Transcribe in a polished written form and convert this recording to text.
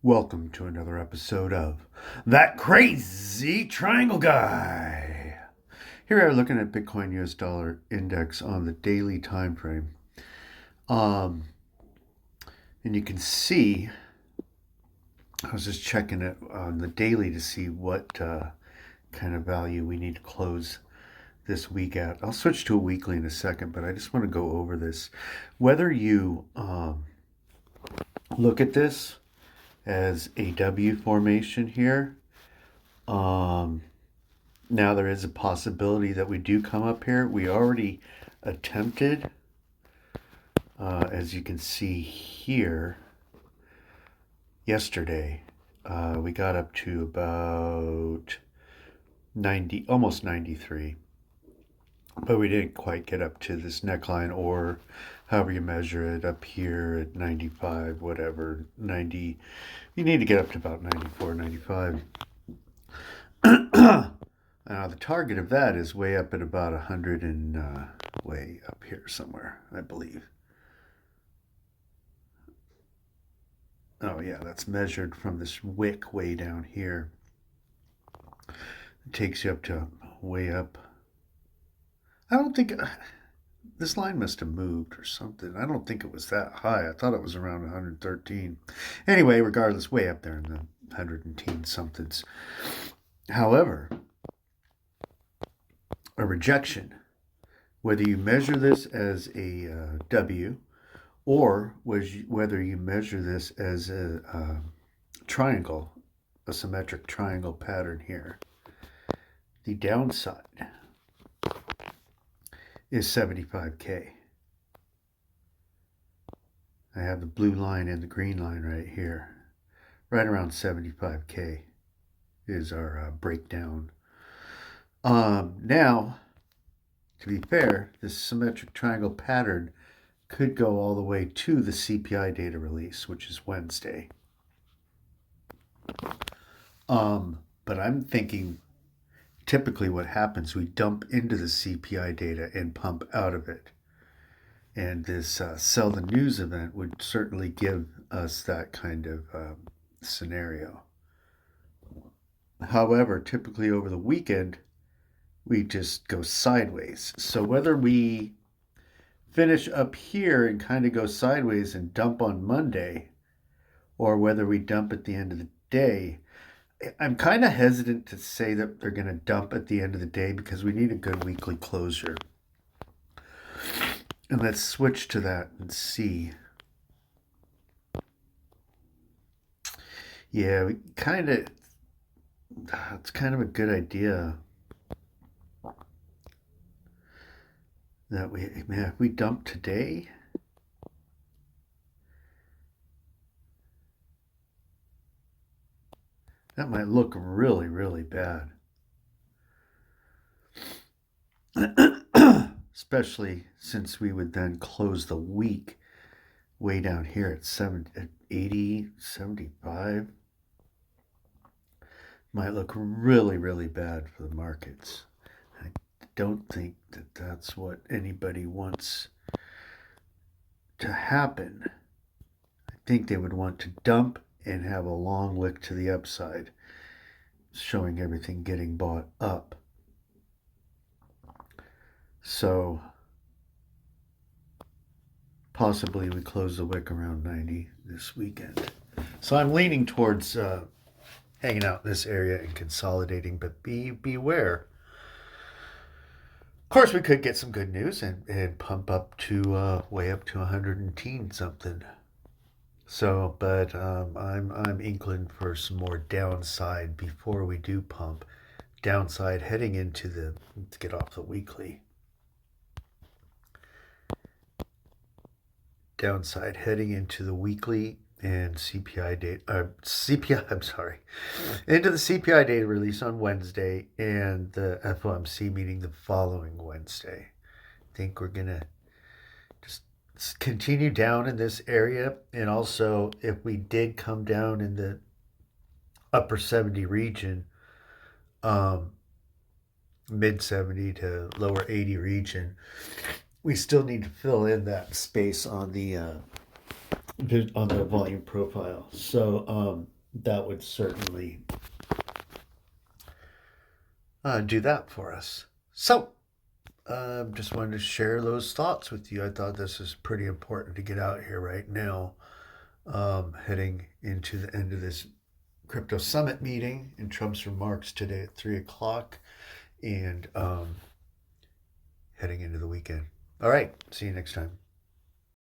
Welcome to another episode of That Crazy Triangle Guy. Here we are looking at Bitcoin US dollar index on the daily time frame. And you can see, I was just checking it on the daily to see what kind of value we need to close this week at. I'll switch to a weekly in a second, but I just want to go over this. Whether you look at this as a W formation here. Now there is a possibility that we do come up here. We already attempted, as you can see here, yesterday. We got up to about 90, almost 93. But we didn't quite get up to this neckline, or however you measure it, up here at 95, whatever, 90. You need to get up to about 94, 95. Now, the target of that is way up at about 100 and way up here somewhere, I believe. Oh, yeah, that's measured from this wick way down here. It takes you up to way up. I don't think this line must have moved or something. I don't think it was that high. I thought it was around 113. Anyway, regardless, way up there in the 110 somethings. However, a rejection, whether you measure this as a W or whether you measure this as a triangle, a symmetric triangle pattern here, the downside is 75K. I have the blue line and the green line right here. Right around 75K is our breakdown. Now, to be fair, this symmetric triangle pattern could go all the way to the CPI data release, which is Wednesday. But I'm thinking typically what happens, we dump into the CPI data and pump out of it. And this sell the news event would certainly give us that kind of scenario. However, typically over the weekend, we just go sideways. So whether we finish up here and kind of go sideways and dump on Monday, or whether we dump at the end of the day, I'm kind of hesitant to say that they're going to dump at the end of the day because we need a good weekly closure. And let's switch to that and see. Yeah, we kind of, it's kind of a good idea that if we dump today, that might look really, really bad. Especially since we would then close the week way down here at 80, 75. Might look really, really bad for the markets. I don't think that that's what anybody wants to happen. I think they would want to dump and have a long wick to the upside, showing everything getting bought up. So possibly we close the wick around 90 this weekend. So I'm leaning towards hanging out in this area and consolidating, but beware. Of course, we could get some good news and pump up to way up to 110 something. So, but I'm inclined for some more downside before we do pump. Downside heading into let's get off the weekly. Downside heading into the weekly and CPI data, into the CPI data release on Wednesday and the FOMC meeting the following Wednesday. I think we're going to just continue down in this area. And also, if we did come down in the upper 70 region, mid 70 to lower 80 region, we still need to fill in that space on the volume profile. So that would certainly do that for us. So, just wanted to share those thoughts with you. I thought this is pretty important to get out here right now, heading into the end of this crypto summit meeting and Trump's remarks today at 3 o'clock, and heading into the weekend. All right, see you next time.